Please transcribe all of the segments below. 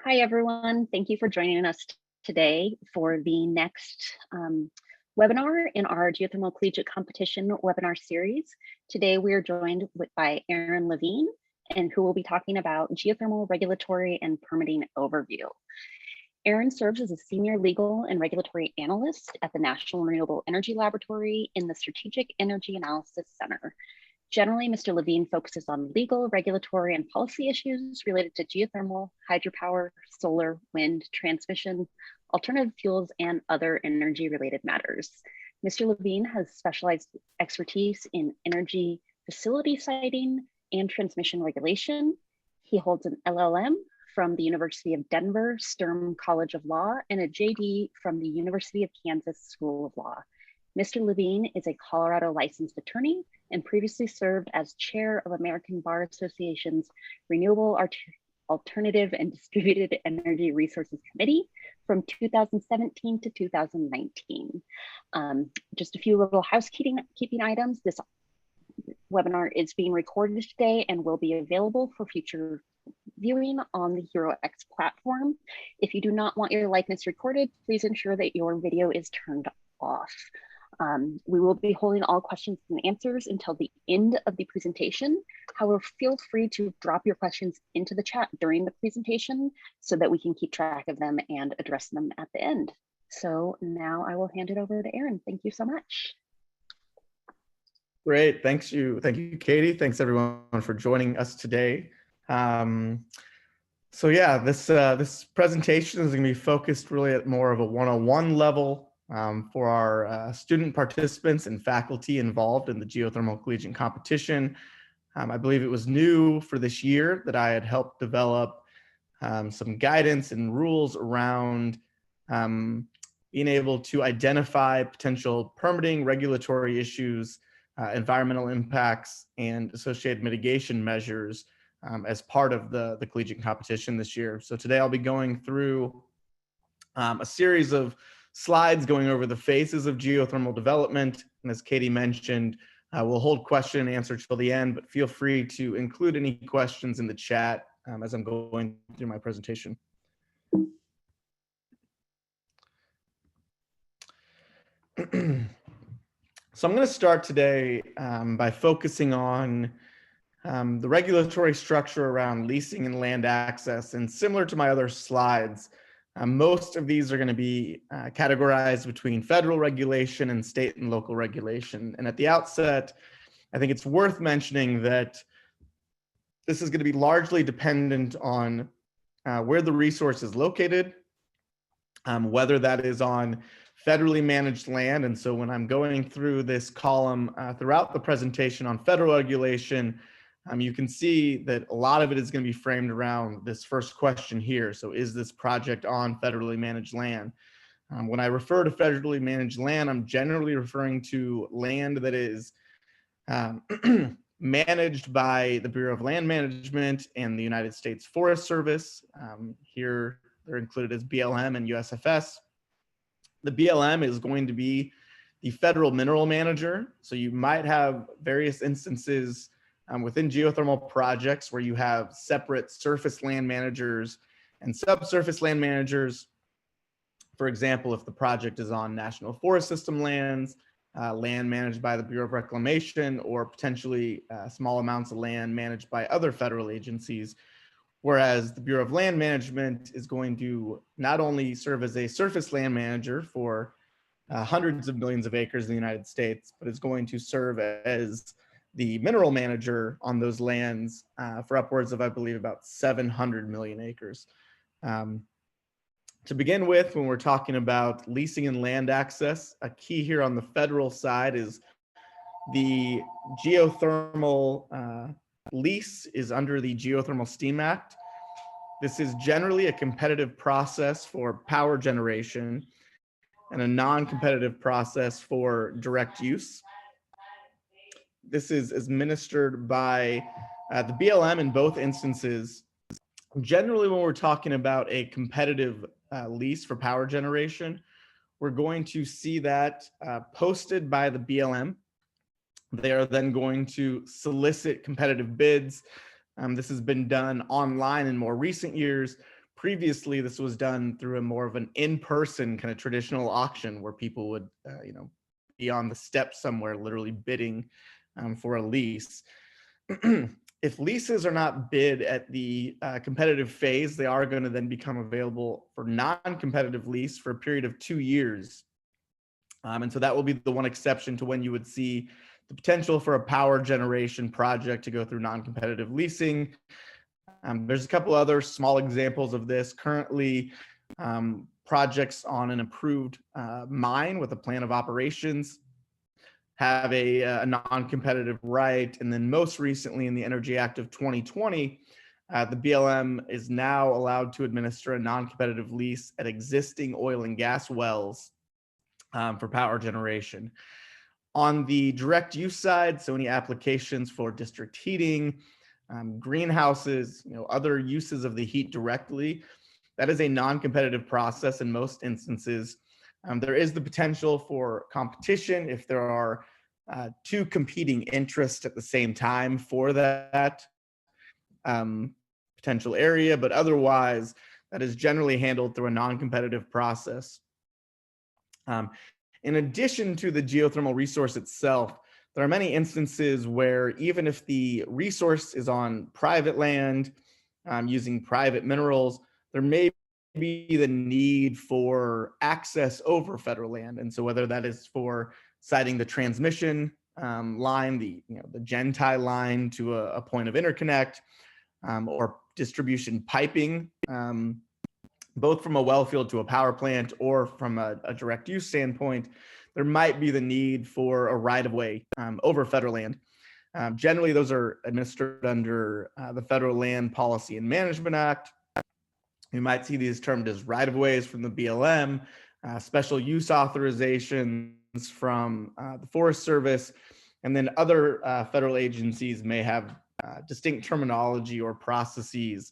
Hi, everyone. Thank you for joining us today for the next webinar in our Geothermal Collegiate Competition webinar series. Today, we are joined by Aaron Levine, and who will be talking about geothermal regulatory and permitting overview. Aaron serves as a senior legal and regulatory analyst at the National Renewable Energy Laboratory in the Strategic Energy Analysis Center. Generally, Mr. Levine focuses on legal, regulatory, and policy issues related to geothermal, hydropower, solar, wind, transmission, alternative fuels, and other energy-related matters. Mr. Levine has specialized expertise in energy facility siting and transmission regulation. He holds an LLM from the University of Denver Sturm College of Law and a JD from the University of Kansas School of Law. Mr. Levine is a Colorado licensed attorney and previously served as chair of American Bar Association's Renewable Alternative and Distributed Energy Resources Committee from 2017 to 2019. Just a few little housekeeping items. This webinar is being recorded today and will be available for future viewing on the HeroX platform. If you do not want your likeness recorded, please ensure that your video is turned off. We will be holding all questions and answers until the end of the presentation. However, feel free to drop your questions into the chat during the presentation so that we can keep track of them and address them at the end. So now I will hand it over to Aaron. Thank you so much. Great, thank you, Katie. Thanks everyone for joining us today. So yeah, this presentation is going to be focused really at more of a one-on-one level for our student participants and faculty involved in the Geothermal Collegiate Competition. I believe it was new for this year that I had helped develop some guidance and rules around being able to identify potential permitting, regulatory issues, environmental impacts, and associated mitigation measures as part of the collegiate competition this year. So today I'll be going through a series of slides going over the phases of geothermal development. And as Katie mentioned, we'll hold question and answer till the end, but feel free to include any questions in the chat as I'm going through my presentation. So I'm going to start today by focusing on the regulatory structure around leasing and land access. And similar to my other slides, most of these are going to be categorized between federal regulation and state and local regulation. And at the outset, I think it's worth mentioning that this is going to be largely dependent on where the resource is located, whether that is on federally managed land. And so when I'm going through this column throughout the presentation on federal regulation, you can see that a lot of it is going to be framed around this first question here. So is this project on federally managed land? When I refer to federally managed land, I'm generally referring to land that is managed by the Bureau of Land Management and the United States Forest Service. Here they're included as BLM and USFS. The BLM is going to be the federal mineral manager. So you might have various instances within geothermal projects where you have separate surface land managers and subsurface land managers. For example, if the project is on National Forest System lands, land managed by the Bureau of Reclamation, or potentially small amounts of land managed by other federal agencies. Whereas the Bureau of Land Management is going to not only serve as a surface land manager for hundreds of millions of acres in the United States, but is going to serve as the mineral manager on those lands for upwards of, I believe, about 700 million acres. To begin with, when we're talking about leasing and land access, a key here on the federal side is the geothermal lease is under the Geothermal Steam Act. This is generally a competitive process for power generation and a non-competitive process for direct use. This is administered by the BLM in both instances. Generally, when we're talking about a competitive lease for power generation, we're going to see that posted by the BLM. They are then going to solicit competitive bids. This has been done online in more recent years, Previously, this was done through a more of an in-person kind of traditional auction where people would, be on the steps somewhere, literally bidding for a lease. If leases are not bid at the competitive phase, they are going to then become available for non-competitive lease for a period of 2 years. And so that will be the one exception to when you would see the potential for a power generation project to go through non-competitive leasing. There's a couple other small examples of this. Currently, projects on an approved mine with a plan of operations have a non-competitive right. And then most recently in the Energy Act of 2020, the BLM is now allowed to administer a non-competitive lease at existing oil and gas wells for power generation. On the direct use side, so any applications for district heating, greenhouses, other uses of the heat directly, that is a non-competitive process in most instances. There is the potential for competition if there are two competing interests at the same time for that potential area, but otherwise, that is generally handled through a non-competitive process. In addition to the geothermal resource itself, there are many instances where even if the resource is on private land, using private minerals, there may be the need for access over federal land. And so whether that is for siting the transmission line, the gen-tie line to a point of interconnect, or distribution piping, both from a well field to a power plant or from a direct use standpoint, there might be the need for a right-of-way over federal land. Generally, those are administered under the Federal Land Policy and Management Act. You might see these termed as right-of-ways from the BLM, special use authorizations from the Forest Service, and then other federal agencies may have distinct terminology or processes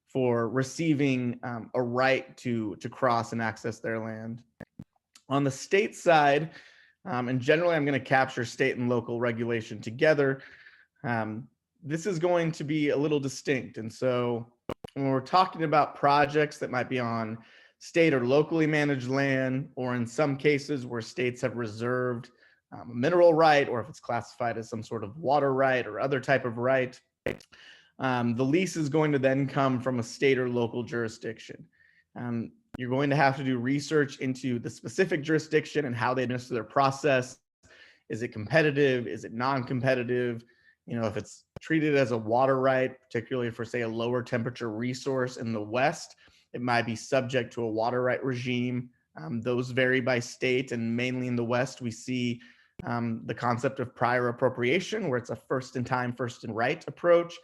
for receiving a right to cross and access their land. On the state side, and generally I'm going to capture state and local regulation together, this is going to be a little distinct. And so when we're talking about projects that might be on state or locally managed land, or in some cases where states have reserved a mineral right, or if it's classified as some sort of water right or other type of right, the lease is going to then come from a state or local jurisdiction. You're going to have to do research into the specific jurisdiction and how they administer their process. Is it competitive? Is it non-competitive? If it's treated as a water right, particularly for, say, a lower temperature resource in the West, it might be subject to a water right regime. Those vary by state, and mainly in the West, we see the concept of prior appropriation, where it's a first in time, first in right approach.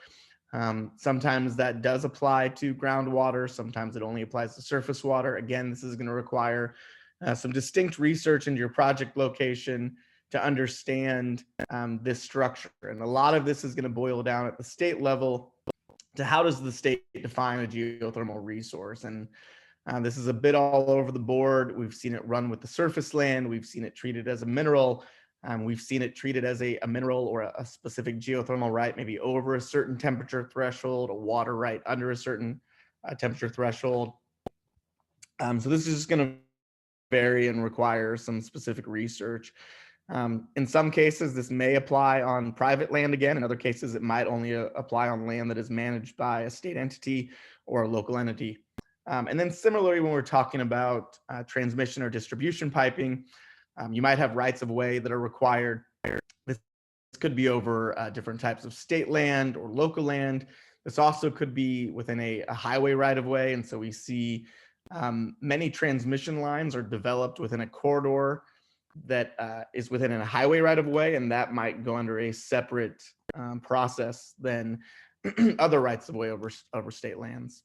Sometimes that does apply to groundwater. Sometimes it only applies to surface water. Again, this is going to require some distinct research into your project location to understand this structure. And a lot of this is going to boil down at the state level to how does the state define a geothermal resource? And this is a bit all over the board. We've seen it run with the surface land. We've seen it treated as a mineral. We've seen it treated as a mineral or a specific geothermal right, maybe over a certain temperature threshold, a water right under a certain temperature threshold. So this is just going to vary and require some specific research. In some cases, this may apply on private land again. In other cases, it might only apply on land that is managed by a state entity or a local entity. And then similarly, when we're talking about transmission or distribution piping, you might have rights of way that are required. This could be over different types of state land or local land. This also could be within a highway right of way. And so we see many transmission lines are developed within a corridor that is within a highway right of way, and that might go under a separate process than other rights of way over state lands.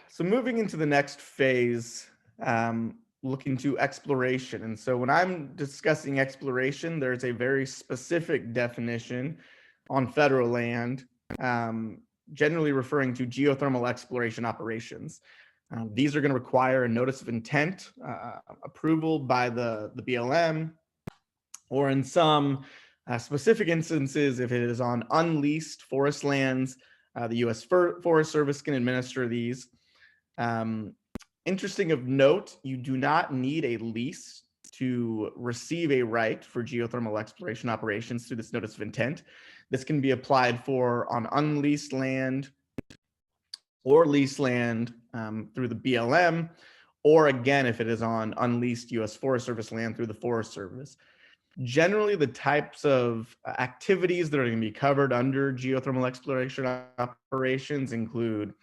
So moving into the next phase, looking to exploration. And so when I'm discussing exploration, there's a very specific definition on federal land, generally referring to geothermal exploration operations. These are going to require a notice of intent, approval by the BLM, or in some Specific instances, if it is on unleased forest lands, the U.S. Forest Service can administer these. Interesting of note, you do not need a lease to receive a right for geothermal exploration operations through this notice of intent. This can be applied for on unleased land or leased land through the BLM, or again, if it is on unleased U.S. Forest Service land through the Forest Service. Generally, the types of activities that are going to be covered under geothermal exploration operations include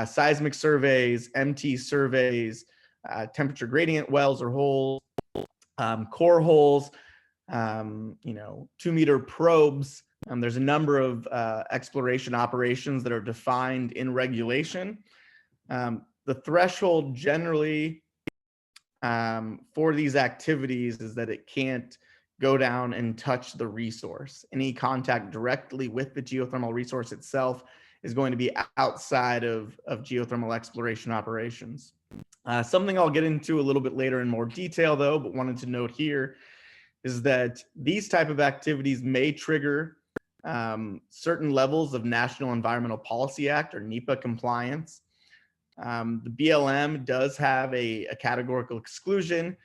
seismic surveys, MT surveys, temperature gradient wells or holes, core holes, 2-meter probes. There's a number of exploration operations that are defined in regulation. The threshold generally for these activities is that it can't go down and touch the resource. Any contact directly with the geothermal resource itself is going to be outside of geothermal exploration operations. Something I'll get into a little bit later in more detail though, but wanted to note here is that these type of activities may trigger certain levels of National Environmental Policy Act or NEPA compliance. The BLM does have a categorical exclusion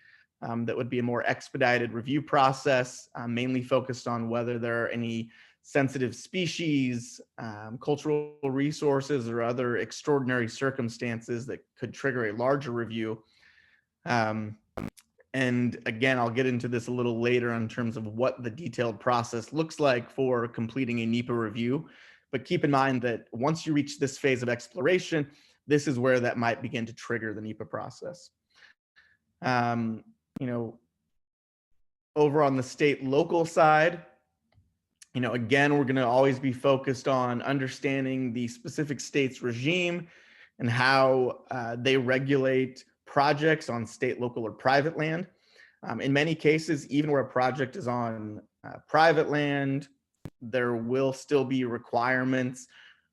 that would be a more expedited review process, mainly focused on whether there are any sensitive species, cultural resources, or other extraordinary circumstances that could trigger a larger review. And again, I'll get into this a little later in terms of what the detailed process looks like for completing a NEPA review. But keep in mind that once you reach this phase of exploration, this is where that might begin to trigger the NEPA process. Over on the state local side, again, we're going to always be focused on understanding the specific state's regime and how they regulate projects on state, local, or private land. In many cases, even where a project is on private land, there will still be requirements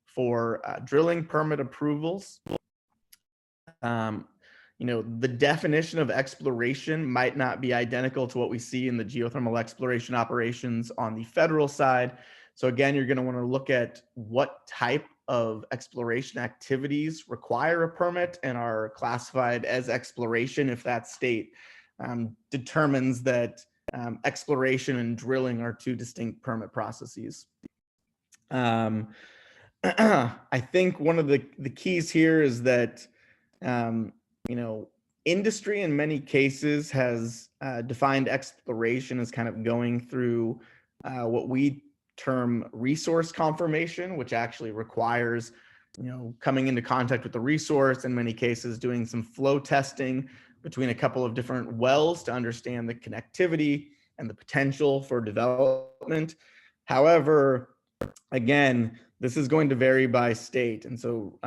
for drilling permit approvals. The definition of exploration might not be identical to what we see in the geothermal exploration operations on the federal side. So again, you're going to want to look at what type of exploration activities require a permit and are classified as exploration if that state determines that exploration and drilling are two distinct permit processes. I think one of the keys here is that industry in many cases has defined exploration as kind of going through what we term resource confirmation, which actually requires, coming into contact with the resource, in many cases doing some flow testing between a couple of different wells to understand the connectivity and the potential for development. However, again, this is going to vary by state. And so,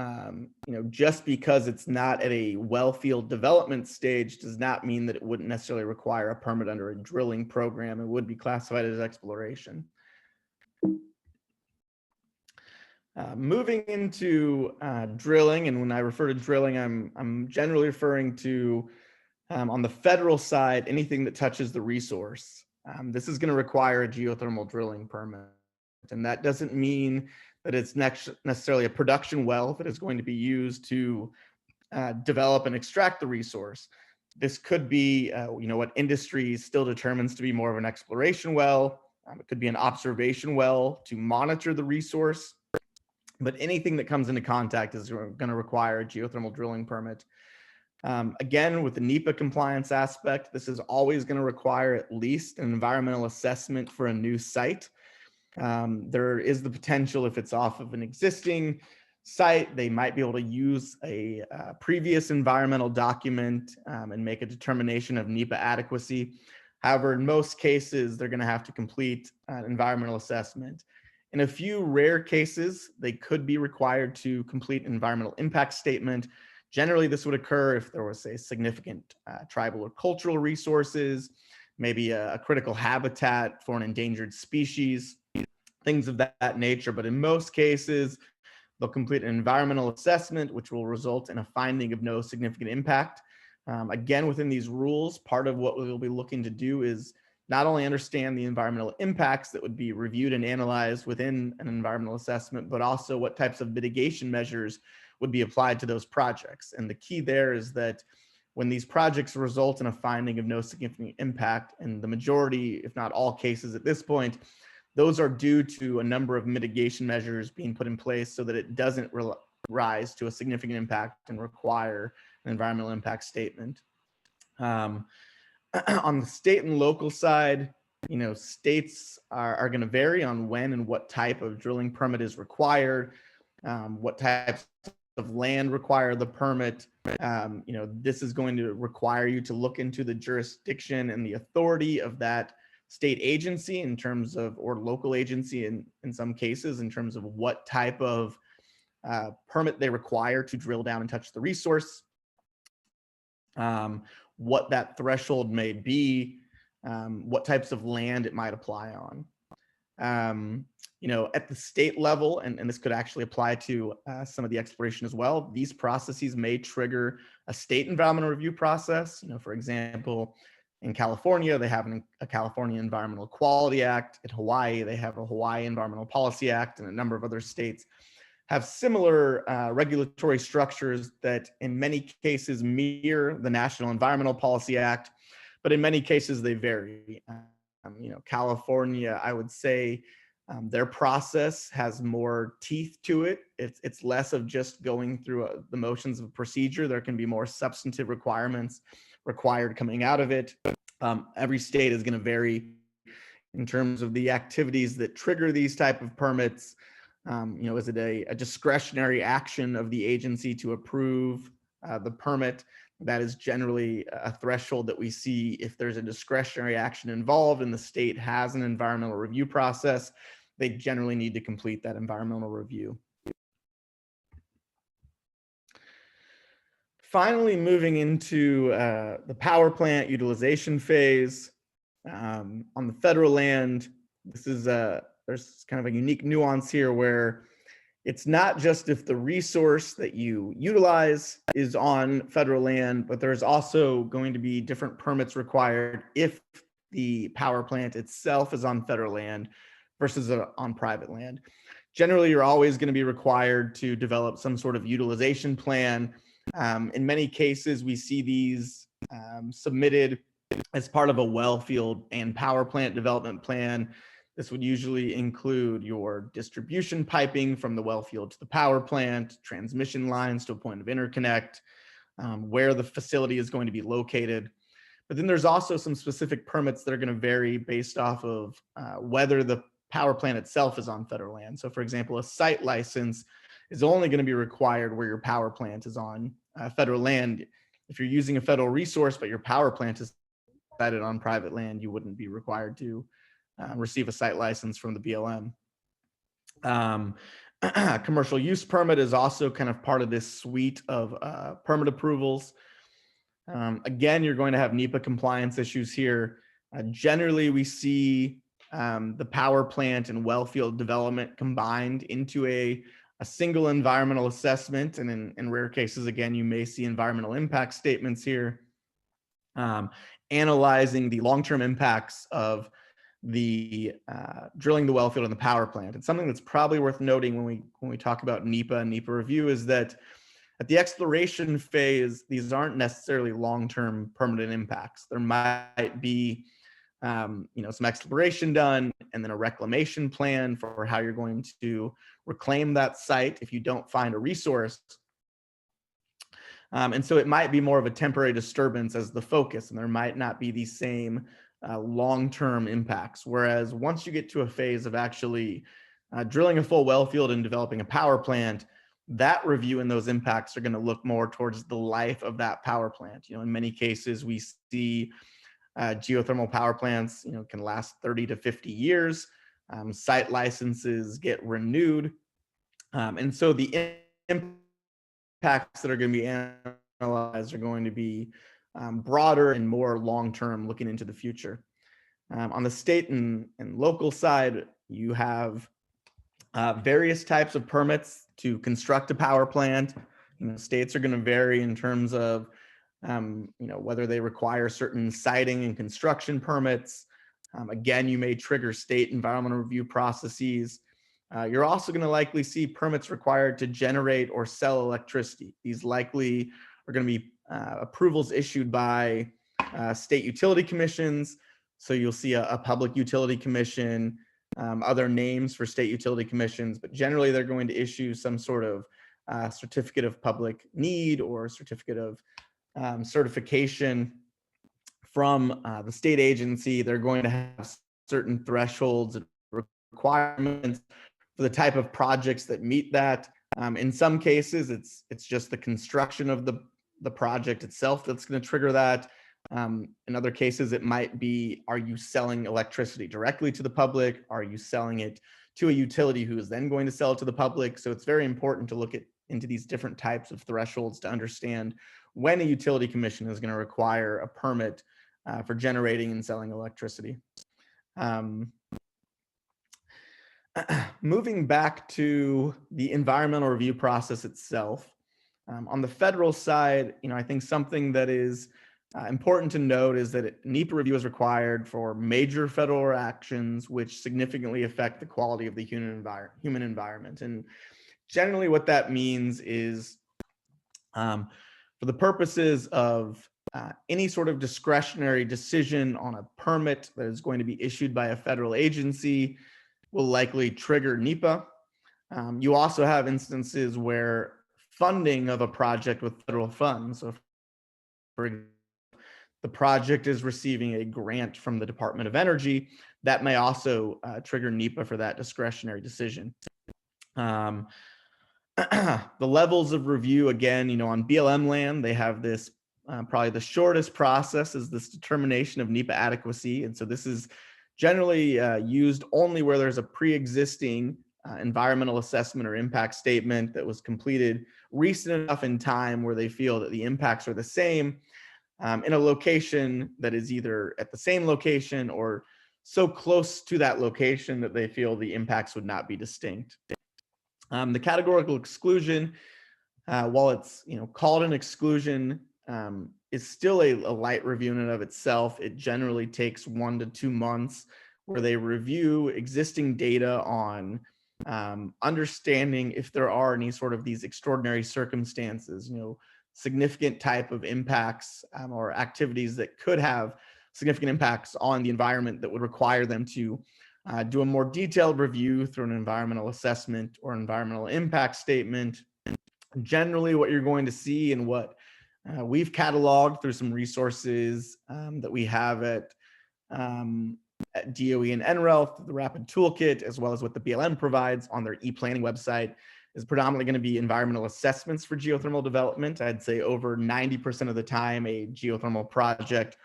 just because it's not at a well field development stage does not mean that it wouldn't necessarily require a permit under a drilling program. It would be classified as exploration. Moving into drilling, and when I refer to drilling, I'm generally referring to, on the federal side, anything that touches the resource. This is going to require a geothermal drilling permit. And that doesn't mean that it's necessarily a production well that is going to be used to develop and extract the resource. This could be, what industry still determines to be more of an exploration well. It could be an observation well to monitor the resource. But anything that comes into contact is going to require a geothermal drilling permit. Again, with the NEPA compliance aspect, this is always going to require at least an environmental assessment for a new site. There is the potential, if it's off of an existing site, they might be able to use a previous environmental document and make a determination of NEPA adequacy. However, in most cases, they're going to have to complete an environmental assessment. In a few rare cases, they could be required to complete an environmental impact statement. Generally, this would occur if there was a significant tribal or cultural resources, maybe a critical habitat for an endangered species, things of that nature. But in most cases, they'll complete an environmental assessment, which will result in a finding of no significant impact. Again, within these rules, part of what we'll be looking to do is not only understand the environmental impacts that would be reviewed and analyzed within an environmental assessment, but also what types of mitigation measures would be applied to those projects. And the key there is that when these projects result in a finding of no significant impact, in the majority, if not all cases at this point, those are due to a number of mitigation measures being put in place so that it doesn't rise to a significant impact and require an environmental impact statement. On the state and local side, states are going to vary on when and what type of drilling permit is required, what types of land require the permit. This is going to require you to look into the jurisdiction and the authority of that state agency in terms of, or local agency in some cases, in terms of what type of permit they require to drill down and touch the resource, what that threshold may be, what types of land it might apply on. At the state level, and this could actually apply to some of the exploration as well, these processes may trigger a state environmental review process. For example, in California, they have a California Environmental Quality Act. In Hawaii, they have a Hawaii Environmental Policy Act, and a number of other states have similar regulatory structures that in many cases mirror the National Environmental Policy Act, but in many cases they vary. California, I would say their process has more teeth to it. It's less of just going through the motions of procedure. There can be more substantive requirements required coming out of it. Every state is going to vary in terms of the activities that trigger these type of permits. Is it a discretionary action of the agency to approve the permit? That is generally a threshold that we see if there's a discretionary action involved and the state has an environmental review process, they generally need to complete that environmental review. Finally, moving into the power plant utilization phase. On the federal land, this is there's kind of a unique nuance here where it's not just if the resource that you utilize is on federal land, but there's also going to be different permits required if the power plant itself is on federal land versus on private land. Generally, you're always going to be required to develop some sort of utilization plan. In many cases, we see these submitted as part of a well field and power plant development plan. This would usually include your distribution piping from the well field to the power plant, transmission lines to a point of interconnect, where the facility is going to be located. But then there's also some specific permits that are going to vary based off of whether the power plant itself is on federal land. So for example, a site license is only going to be required where your power plant is on federal land. If you're using a federal resource, but your power plant is sited on private land, you wouldn't be required to receive a site license from the BLM. Commercial use permit is also kind of part of this suite of permit approvals. Again, you're going to have NEPA compliance issues here. Generally, we see the power plant and well field development combined into a single environmental assessment. And in rare cases, again, you may see environmental impact statements here, analyzing the long-term impacts of the drilling the well field and the power plant. And something that's probably worth noting when we talk about NEPA and NEPA review is that at the exploration phase, these aren't necessarily long-term permanent impacts. There might be some exploration done and then a reclamation plan for how you're going to reclaim that site if you don't find a resource. And so it might be more of a temporary disturbance as the focus, and there might not be the same long-term impacts. Whereas once you get to a phase of actually drilling a full well field and developing a power plant, that review and those impacts are going to look more towards the life of that power plant. In many cases, we see geothermal power plants, can last 30 to 50 years. Site licenses get renewed. And so the impacts that are going to be analyzed are going to be broader and more long-term, looking into the future. On the state and local side, you have various types of permits to construct a power plant. States are going to vary in terms of whether they require certain siting and construction permits. Again, you may trigger state environmental review processes. You're also going to likely see permits required to generate or sell electricity. These likely are going to be approvals issued by state utility commissions. So you'll see a public utility commission, other names for state utility commissions, but generally they're going to issue some sort of certificate of public need or certificate of certification from the state agency. They're going to have certain thresholds and requirements for the type of projects that meet that. In some cases, it's just the construction of the project itself that's going to trigger that. In other cases, it might be, are you selling electricity directly to the public? Are you selling it to a utility who is then going to sell it to the public? So it's very important to look into these different types of thresholds to understand when a utility commission is going to require a permit for generating and selling electricity. Moving back to the environmental review process itself, on the federal side, I think something that is important to note is that NEPA review is required for major federal actions which significantly affect the quality of the human environment. And generally what that means is for the purposes of any sort of discretionary decision on a permit that is going to be issued by a federal agency will likely trigger NEPA. You also have instances where funding of a project with federal funds, so for example, the project is receiving a grant from the Department of Energy, that may also trigger NEPA for that discretionary decision. The levels of review, again, on BLM land, they have this probably the shortest process is this determination of NEPA adequacy. And so this is generally used only where there's a pre-existing environmental assessment or impact statement that was completed recent enough in time where they feel that the impacts are the same in a location that is either at the same location or so close to that location that they feel the impacts would not be distinct. The categorical exclusion, while it's called an exclusion, is still a light review in and of itself. It generally takes 1 to 2 months where they review existing data on understanding if there are any sort of these extraordinary circumstances, significant type of impacts or activities that could have significant impacts on the environment that would require them to do a more detailed review through an environmental assessment or environmental impact statement. Generally, what you're going to see and what we've cataloged through some resources that we have at DOE and NREL, the Rapid Toolkit, as well as what the BLM provides on their e-planning website, is predominantly going to be environmental assessments for geothermal development. I'd say over 90% of the time, a geothermal project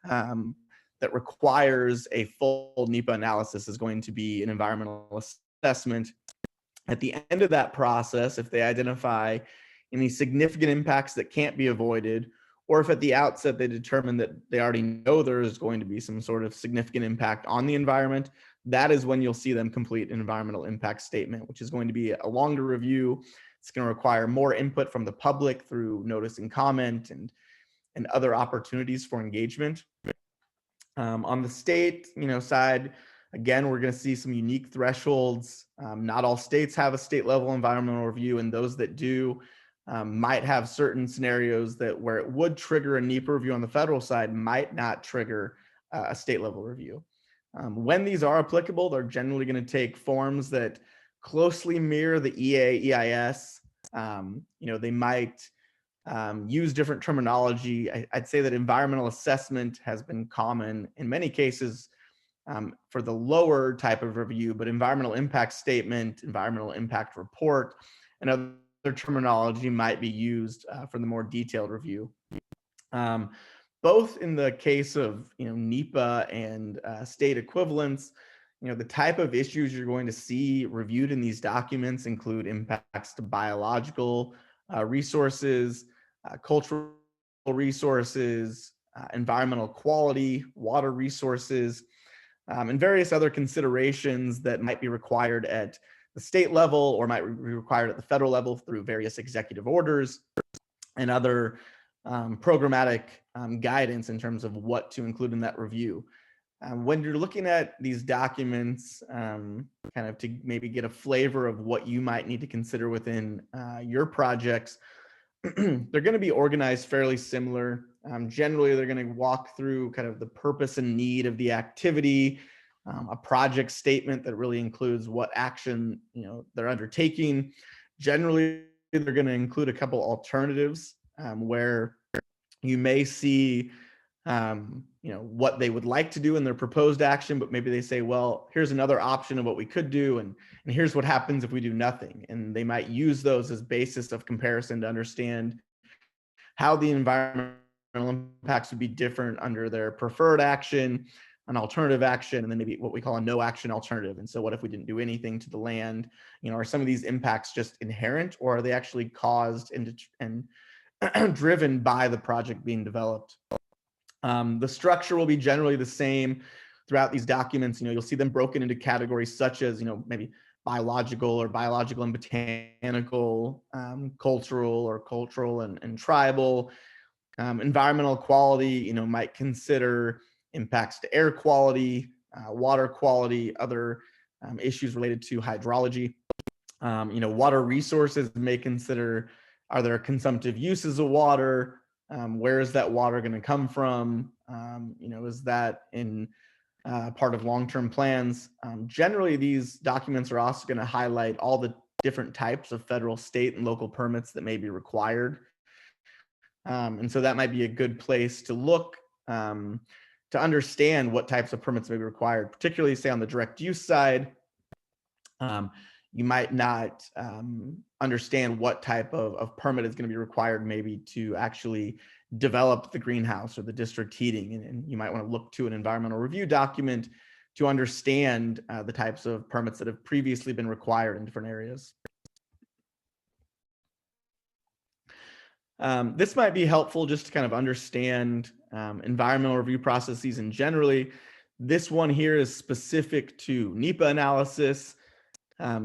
that requires a full NEPA analysis is going to be an environmental assessment. At the end of that process, if they identify any significant impacts that can't be avoided, or if at the outset they determine that they already know there is going to be some sort of significant impact on the environment, that is when you'll see them complete an environmental impact statement, which is going to be a longer review. It's going to require more input from the public through notice and comment and other opportunities for engagement. On the state side, again, we're going to see some unique thresholds. Not all states have a state level environmental review, and those that do might have certain scenarios that where it would trigger a NEPA review on the federal side might not trigger a state level review. When these are applicable, they're generally going to take forms that closely mirror the EA, EIS. They might use different terminology. I'd say that environmental assessment has been common in many cases for the lower type of review, but environmental impact statement, environmental impact report, and other terminology might be used for the more detailed review. Both in the case of NEPA and state equivalents, the type of issues you're going to see reviewed in these documents include impacts to biological resources, cultural resources, environmental quality, water resources, and various other considerations that might be required at the state level or might be required at the federal level through various executive orders and other programmatic guidance in terms of what to include in that review. When you're looking at these documents, kind of to maybe get a flavor of what you might need to consider within your projects, they're going to be organized fairly similar. Generally, they're going to walk through kind of the purpose and need of the activity, a project statement that really includes what action they're undertaking. Generally, they're going to include a couple alternatives where you may see what they would like to do in their proposed action, but maybe they say, well, here's another option of what we could do, and here's what happens if we do nothing. And they might use those as basis of comparison to understand how the environmental impacts would be different under their preferred action, an alternative action, and then maybe what we call a no action alternative. And so what if we didn't do anything to the land? Are some of these impacts just inherent, or are they actually caused and driven by the project being developed? The structure will be generally the same throughout these documents. You'll see them broken into categories such as, maybe biological and botanical, cultural and tribal. Environmental quality, might consider impacts to air quality, water quality, other issues related to hydrology. Water resources may consider, are there consumptive uses of water? Where is that water going to come from? Is that in part of long-term plans? Generally, these documents are also going to highlight all the different types of federal, state, and local permits that may be required. And so that might be a good place to look to understand what types of permits may be required, particularly say on the direct use side. You might not understand what type of permit is going to be required maybe to actually develop the greenhouse or the district heating. And you might want to look to an environmental review document to understand the types of permits that have previously been required in different areas. This might be helpful just to kind of understand environmental review processes and generally. This one here is specific to NEPA analysis.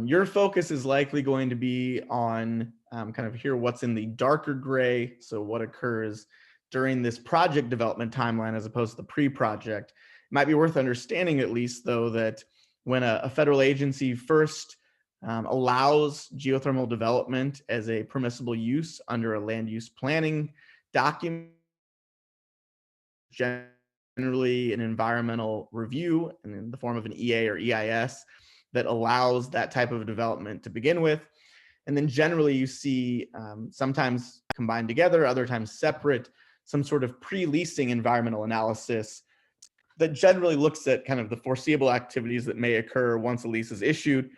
Your focus is likely going to be on kind of here what's in the darker gray, so what occurs during this project development timeline as opposed to the pre-project. It might be worth understanding at least, though, that when a federal agency first allows geothermal development as a permissible use under a land use planning document, generally an environmental review in the form of an EA or EIS that allows that type of development to begin with. And then generally you see sometimes combined together, other times separate, some sort of pre-leasing environmental analysis that generally looks at kind of the foreseeable activities that may occur once a lease is issued,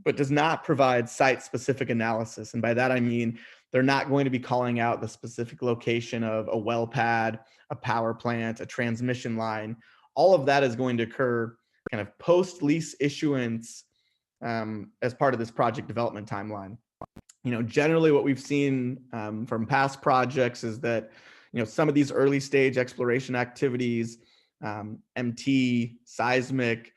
but does not provide site-specific analysis. And by that, I mean, they're not going to be calling out the specific location of a well pad, a power plant, a transmission line. All of that is going to occur kind of post-lease issuance as part of this project development timeline. Generally what we've seen from past projects is that, some of these early stage exploration activities, MT, seismic,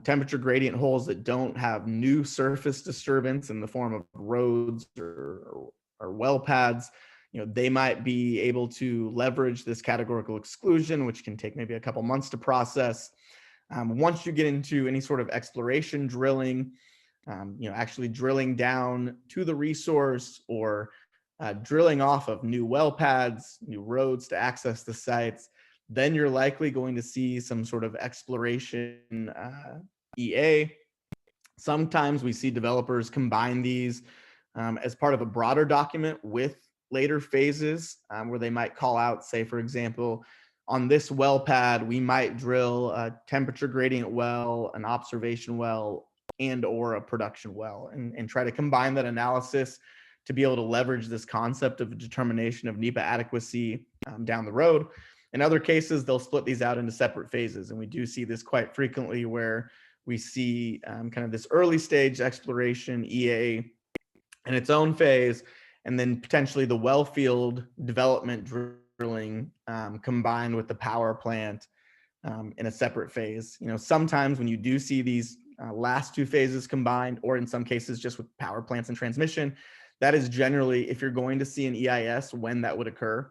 temperature gradient holes that don't have new surface disturbance in the form of roads or well pads, they might be able to leverage this categorical exclusion, which can take maybe a couple months to process. Once you get into any sort of exploration drilling, actually drilling down to the resource or drilling off of new well pads, new roads to access the sites, then you're likely going to see some sort of exploration EA. Sometimes we see developers combine these as part of a broader document with later phases where they might call out, say, for example, on this well pad, we might drill a temperature gradient well, an observation well, and or a production well, and try to combine that analysis to be able to leverage this concept of a determination of NEPA adequacy down the road. In other cases, they'll split these out into separate phases. And we do see this quite frequently where we see kind of this early stage exploration EA in its own phase, and then potentially the well field development drilling combined with the power plant in a separate phase. Sometimes when you do see these last two phases combined, or in some cases just with power plants and transmission, that is generally, if you're going to see an EIS, when that would occur.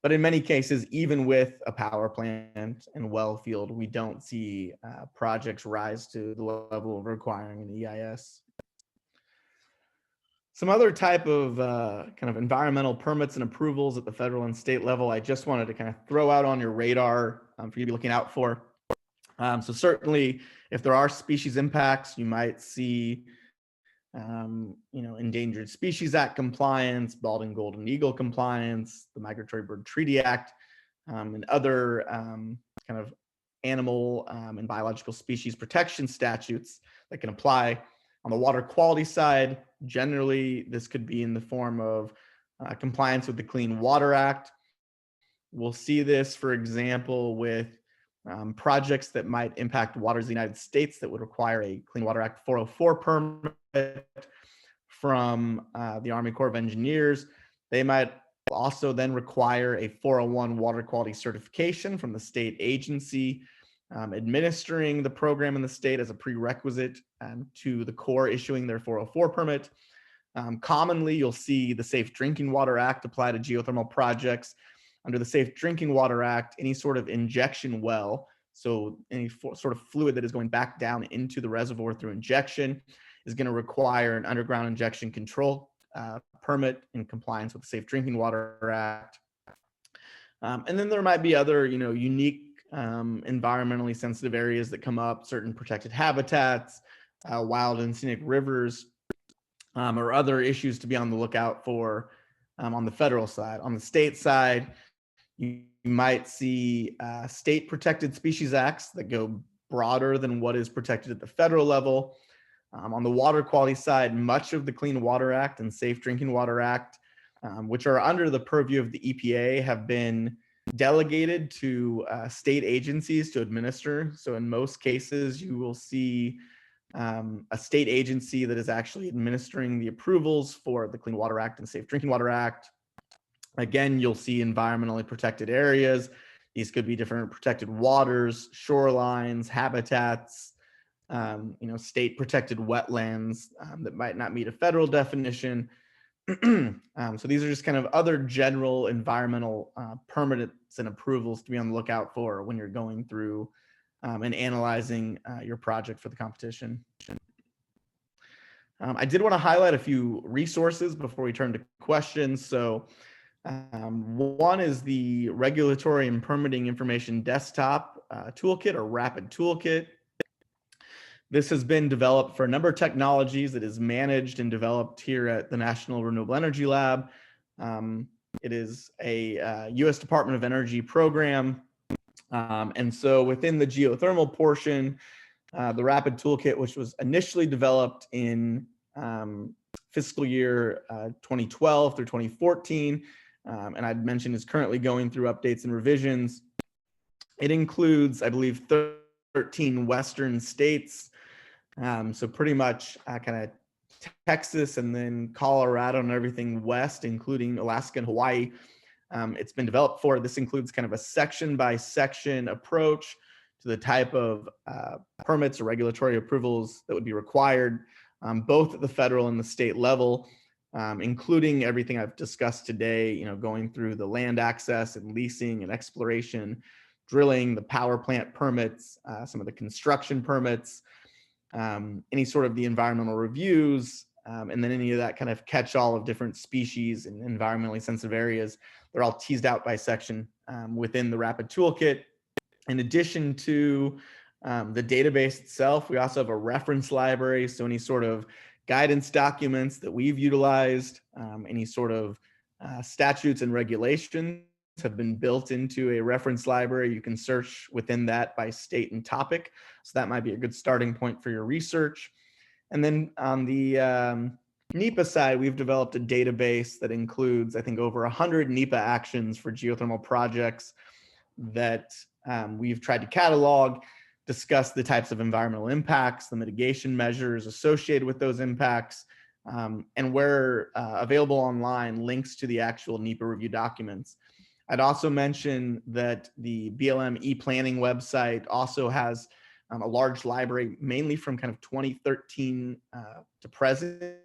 But in many cases, even with a power plant and well field, we don't see projects rise to the level of requiring an EIS. Some other type of kind of environmental permits and approvals at the federal and state level, I just wanted to kind of throw out on your radar for you to be looking out for. So certainly, if there are species impacts, you might see Endangered Species Act compliance, balding golden eagle compliance, the Migratory Bird Treaty Act, and other kind of animal and biological species protection statutes that can apply. On the water quality side, generally, this could be in the form of compliance with the Clean Water Act. We'll see this, for example, with projects that might impact waters of the United States that would require a Clean Water Act 404 permit from the Army Corps of Engineers. They might also then require a 401 water quality certification from the state agency administering the program in the state as a prerequisite to the Corps issuing their 404 permit. Commonly, you'll see the Safe Drinking Water Act apply to geothermal projects. Under the Safe Drinking Water Act, any sort of injection well, so any sort of fluid that is going back down into the reservoir through injection, is going to require an underground injection control permit in compliance with the Safe Drinking Water Act. And then there might be other, unique environmentally sensitive areas that come up, certain protected habitats, wild and scenic rivers, or other issues to be on the lookout for on the federal side. On the state side, you might see state protected species acts that go broader than what is protected at the federal level. On the water quality side, much of the Clean Water Act and Safe Drinking Water Act, which are under the purview of the EPA, have been delegated to state agencies to administer. So in most cases, you will see a state agency that is actually administering the approvals for the Clean Water Act and Safe Drinking Water Act. Again, you'll see environmentally protected areas. These could be different protected waters, shorelines, habitats, state protected wetlands that might not meet a federal definition. So these are just kind of other general environmental permits and approvals to be on the lookout for when you're going through and analyzing your project for the competition. I did want to highlight a few resources before we turn to questions. So one is the Regulatory and Permitting Information Desktop Toolkit, or Rapid Toolkit. This has been developed for a number of technologies that is managed and developed here at the National Renewable Energy Lab. It is a U.S. Department of Energy program. And so within the geothermal portion, the Rapid Toolkit, which was initially developed in fiscal year 2012 through 2014, and I'd mentioned is currently going through updates and revisions. It includes, I believe, 13 Western states. So pretty much kind of Texas and then Colorado and everything west, including Alaska and Hawaii. It's been developed for. This includes kind of a section by section approach to the type of permits or regulatory approvals that would be required, both at the federal and the state level, including everything I've discussed today, going through the land access and leasing and exploration, drilling, the power plant permits, some of the construction permits, any sort of the environmental reviews, and then any of that kind of catch-all of different species and environmentally sensitive areas. They're all teased out by section within the Rapid Toolkit. In addition to the database itself, we also have a reference library. So any sort of guidance documents that we've utilized, any sort of statutes and regulations have been built into a reference library. You can search within that by state and topic. So that might be a good starting point for your research. And then on the NEPA side, we've developed a database that includes, I think, over 100 NEPA actions for geothermal projects that we've tried to catalog, discuss the types of environmental impacts, the mitigation measures associated with those impacts, and where available online, links to the actual NEPA review documents. I'd also mention that the BLM e-planning website also has a large library, mainly from kind of 2013 to present,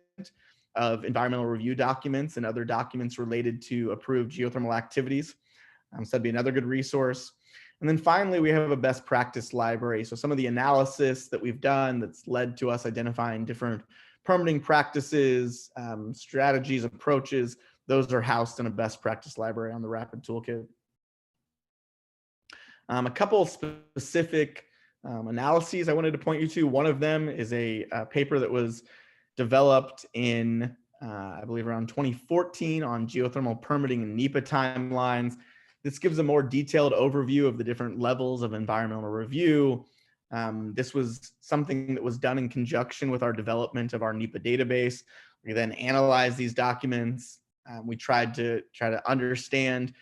of environmental review documents and other documents related to approved geothermal activities. So that'd be another good resource. And then finally, we have a best practice library. So some of the analysis that we've done that's led to us identifying different permitting practices, strategies, approaches, those are housed in a best practice library on the Rapid Toolkit. A couple specific analyses I wanted to point you to. One of them is a paper that was developed in, I believe, around 2014 on geothermal permitting and NEPA timelines. This gives a more detailed overview of the different levels of environmental review. This was something that was done in conjunction with our development of our NEPA database. We then analyzed these documents. We tried to understand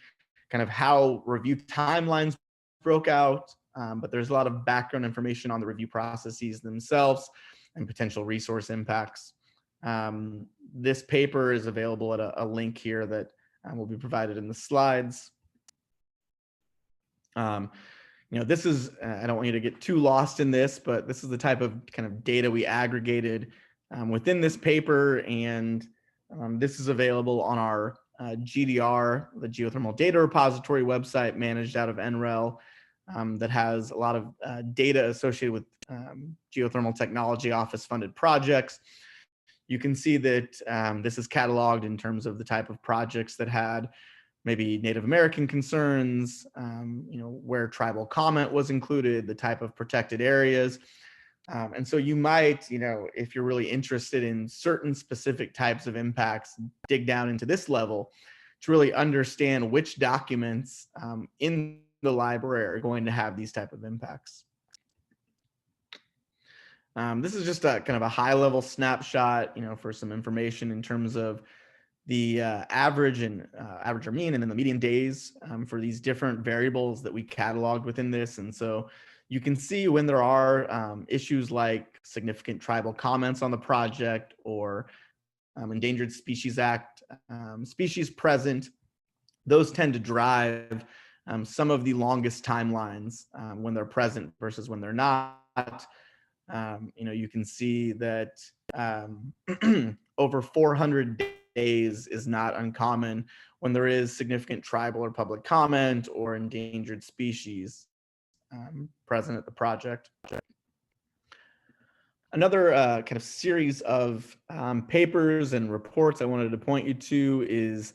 kind of how review timelines broke out, but there's a lot of background information on the review processes themselves and potential resource impacts. This paper is available at a link here that will be provided in the slides. This is, I don't want you to get too lost in this, but this is the type of kind of data we aggregated within this paper. And this is available on our GDR, the Geothermal Data Repository website managed out of NREL, that has a lot of data associated with geothermal technology office funded projects. You can see that this is cataloged in terms of the type of projects that had maybe Native American concerns, where tribal comment was included, the type of protected areas. And so you might, if you're really interested in certain specific types of impacts, dig down into this level to really understand which documents in the library are going to have these type of impacts. This is just a kind of a high level snapshot, for some information in terms of the average or mean, and then the median days for these different variables that we cataloged within this. And so you can see when there are issues like significant tribal comments on the project or Endangered Species Act species present, those tend to drive some of the longest timelines when they're present versus when they're not. You can see that over 400 days is not uncommon when there is significant tribal or public comment or endangered species present at the project. Another kind of series of papers and reports I wanted to point you to is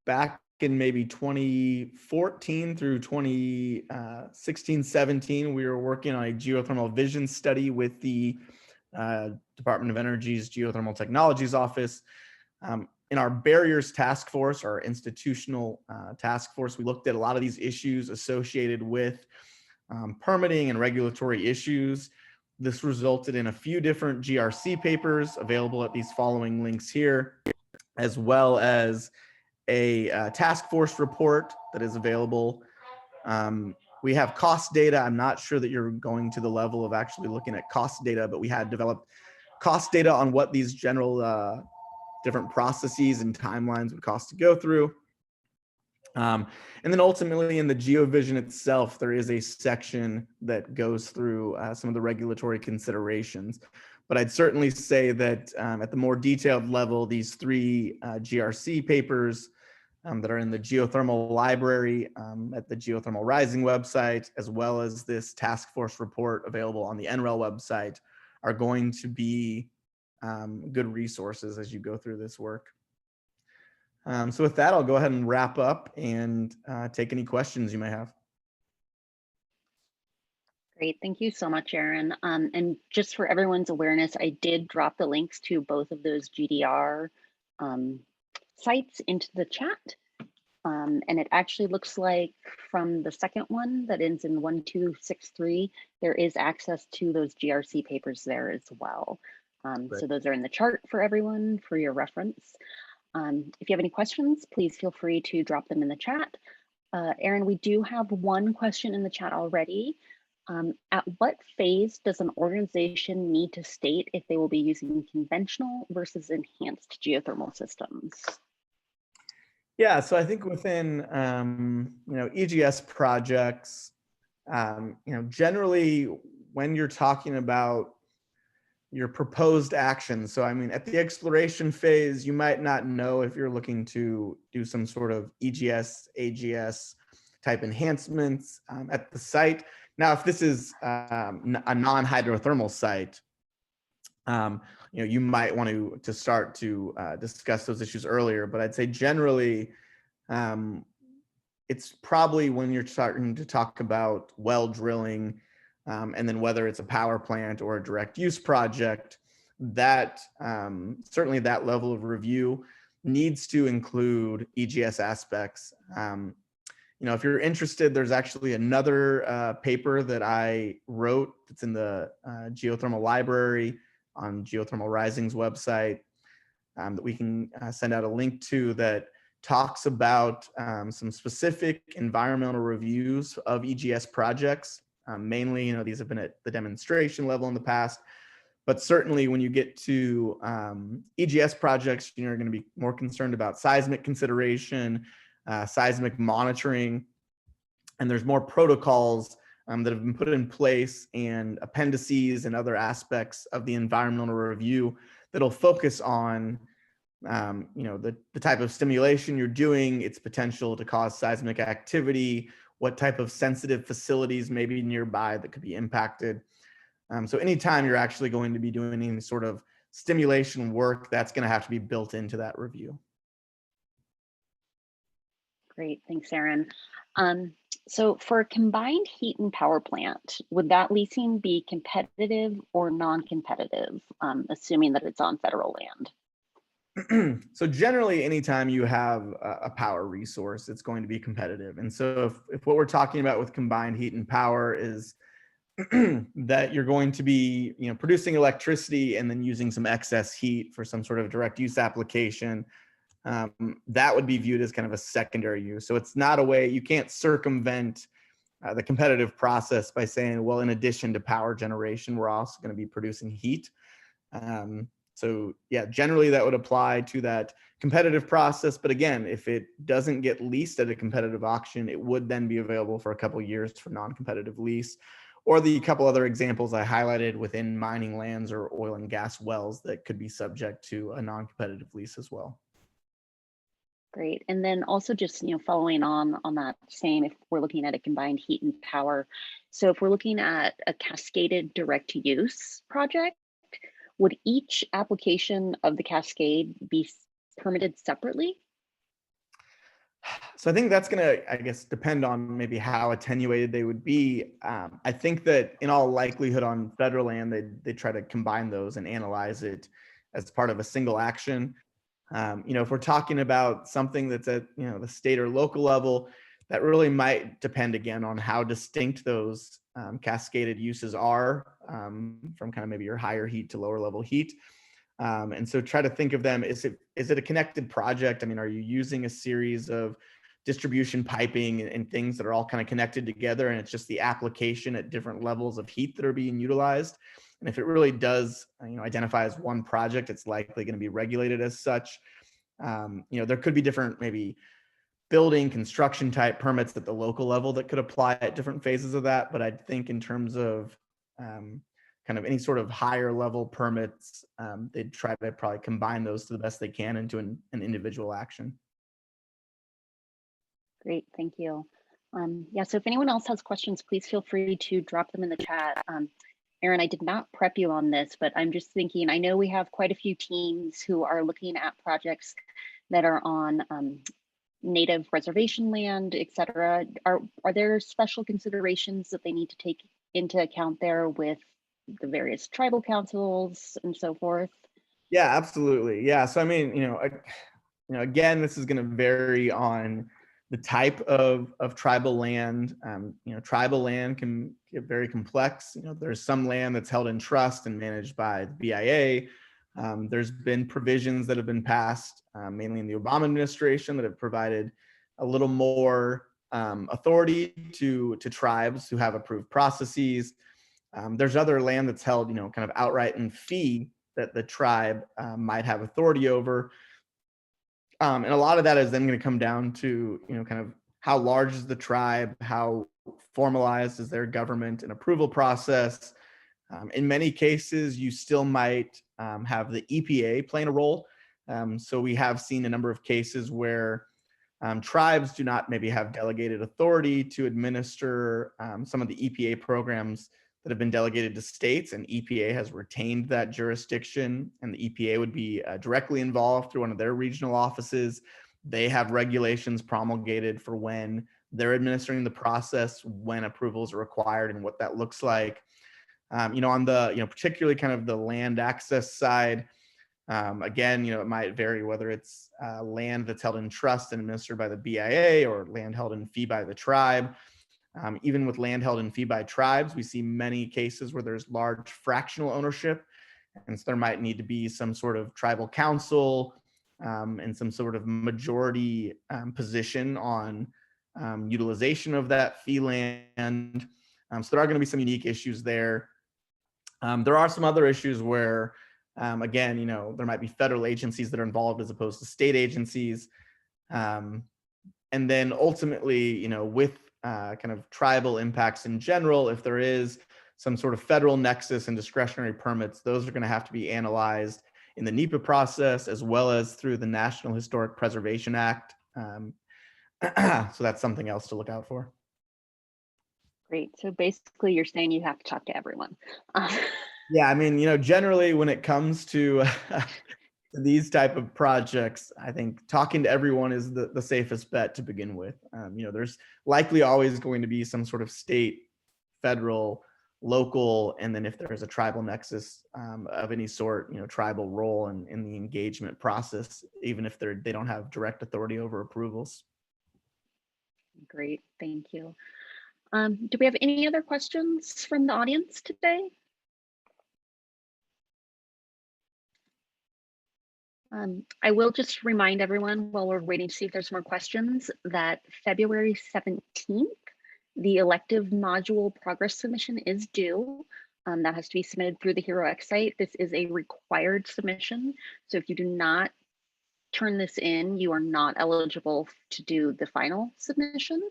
back in maybe 2014 through 2016, 17, we were working on a geothermal vision study with the Department of Energy's Geothermal Technologies Office. In our barriers task force, our institutional task force, we looked at a lot of these issues associated with permitting and regulatory issues. This resulted in a few different GRC papers available at these following links here, as well as a task force report that is available. We have cost data. I'm not sure that you're going to the level of actually looking at cost data, but we had developed cost data on what these general different processes and timelines would cost to go through. And then ultimately in the GeoVision itself, there is a section that goes through some of the regulatory considerations. But I'd certainly say that at the more detailed level, these three GRC papers that are in the geothermal library at the Geothermal Rising website, as well as this task force report available on the NREL website, are going to be good resources as you go through this work. So with that, I'll go ahead and wrap up and take any questions you may have. Great, thank you so much, Aaron. And just for everyone's awareness, I did drop the links to both of those GDR sites into the chat. And it actually looks like from the second one that ends in 1263, there is access to those GRC papers there as well. So those are in the chart for everyone for your reference. If you have any questions, please feel free to drop them in the chat. Aaron, we do have one question in the chat already. At what phase does an organization need to state if they will be using conventional versus enhanced geothermal systems? Yeah, so I think within EGS projects, generally when you're talking about your proposed actions. So, I mean, at the exploration phase, you might not know if you're looking to do some sort of EGS, AGS type enhancements at the site. Now, if this is a non-hydrothermal site, you might want to start to discuss those issues earlier. But I'd say generally, it's probably when you're starting to talk about well drilling, and then whether it's a power plant or a direct use project, that certainly that level of review needs to include EGS aspects. If you're interested, there's actually another paper that I wrote that's in the Geothermal library on Geothermal Rising's website, that we can send out a link to, that talks about some specific environmental reviews of EGS projects. Mainly, these have been at the demonstration level in the past, but certainly when you get to EGS projects, you're going to be more concerned about seismic consideration, seismic monitoring, and there's more protocols that have been put in place, and appendices and other aspects of the environmental review that'll focus on the type of stimulation you're doing, its potential to cause seismic activity, what type of sensitive facilities may be nearby that could be impacted. So anytime you're actually going to be doing any sort of stimulation work, that's going to have to be built into that review. Great, thanks, Aaron. So for a combined heat and power plant, would that leasing be competitive or non-competitive, assuming that it's on federal land? So generally, anytime you have a power resource, it's going to be competitive. And so if what we're talking about with combined heat and power is that you're going to be producing electricity and then using some excess heat for some sort of direct use application, that would be viewed as kind of a secondary use. So it's not a way, you can't circumvent the competitive process by saying, well, in addition to power generation, we're also going to be producing heat. So yeah, generally that would apply to that competitive process. But again, if it doesn't get leased at a competitive auction, it would then be available for a couple of years for non-competitive lease, or the couple other examples I highlighted within mining lands or oil and gas wells that could be subject to a non-competitive lease as well. Great. And then also just, following on that same, if we're looking at a combined heat and power, so if we're looking at a cascaded direct use project, would each application of the cascade be permitted separately? So I think that's going to, I guess, depend on maybe how attenuated they would be. I think that in all likelihood on federal land, they try to combine those and analyze it as part of a single action. If we're talking about something that's at the state or local level, that really might depend again on how distinct those cascaded uses are, from kind of maybe your higher heat to lower level heat. And so try to think of them, is it a connected project? I mean, are you using a series of distribution piping and things that are all kind of connected together, and it's just the application at different levels of heat that are being utilized? And if it really does identify as one project, it's likely going to be regulated as such. There could be different maybe building construction type permits at the local level that could apply at different phases of that. But I think in terms of kind of any sort of higher level permits, they'd try to probably combine those to the best they can into an individual action. Great, thank you. Yeah, so if anyone else has questions, please feel free to drop them in the chat. Aaron, I did not prep you on this, but I'm just thinking, I know we have quite a few teams who are looking at projects that are on native reservation land, et cetera. Are there special considerations that they need to take into account there with the various tribal councils and so forth? Yeah, absolutely. Yeah. So, I mean, again, this is going to vary on the type of tribal land. Tribal land can get very complex. There's some land that's held in trust and managed by the BIA. There's been provisions that have been passed, mainly in the Obama administration, that have provided a little more authority to tribes who have approved processes. There's other land that's held, kind of outright in fee that the tribe might have authority over. And a lot of that is then going to come down to, kind of how large is the tribe, how formalized is their government and approval process, In many cases, you still might have the EPA playing a role. So we have seen a number of cases where tribes do not maybe have delegated authority to administer some of the EPA programs that have been delegated to states, and EPA has retained that jurisdiction, and the EPA would be directly involved through one of their regional offices. They have regulations promulgated for when they're administering the process, when approvals are required, and what that looks like. On the, particularly kind of the land access side, again, it might vary whether it's land that's held in trust and administered by the BIA or land held in fee by the tribe. Even with land held in fee by tribes, we see many cases where there's large fractional ownership. And so there might need to be some sort of tribal council and some sort of majority position on utilization of that fee land. So there are going to be some unique issues there. There are some other issues where, again, there might be federal agencies that are involved as opposed to state agencies. And then ultimately, with kind of tribal impacts in general, if there is some sort of federal nexus and discretionary permits, those are going to have to be analyzed in the NEPA process as well as through the National Historic Preservation Act. So that's something else to look out for. Great. So basically you're saying you have to talk to everyone. Yeah, I mean, generally when it comes to these type of projects, I think talking to everyone is the safest bet to begin with. There's likely always going to be some sort of state, federal, local, and then if there's a tribal nexus of any sort, tribal role in the engagement process, even if they don't have direct authority over approvals. Great, thank you. Do we have any other questions from the audience today? I will just remind everyone while we're waiting to see if there's more questions that February 17th, the elective module progress submission is due. That has to be submitted through the HeroX site. This is a required submission. So if you do not turn this in, you are not eligible to do the final submission.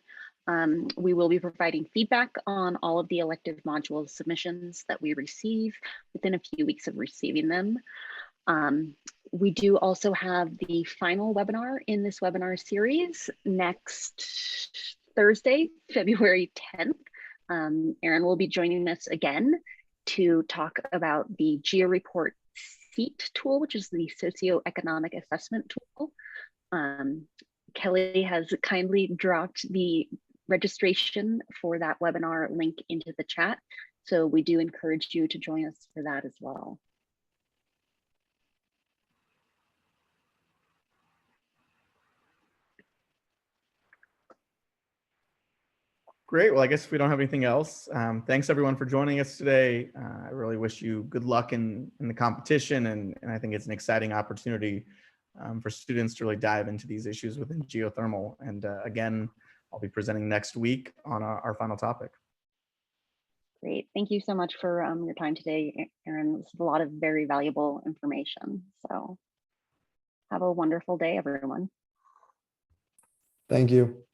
We will be providing feedback on all of the elective module submissions that we receive within a few weeks of receiving them. We do also have the final webinar in this webinar series next Thursday, February 10th. Erin will be joining us again to talk about the GeoReport SEAT tool, which is the socioeconomic assessment tool. Kelly has kindly dropped the registration for that webinar link into the chat. So we do encourage you to join us for that as well. Great. Well, I guess if we don't have anything else, thanks everyone for joining us today. I really wish you good luck in the competition, and I think it's an exciting opportunity for students to really dive into these issues within geothermal. And again, I'll be presenting next week on our final topic. Great. Thank you so much for your time today, Erin. This is a lot of very valuable information. So have a wonderful day, everyone. Thank you.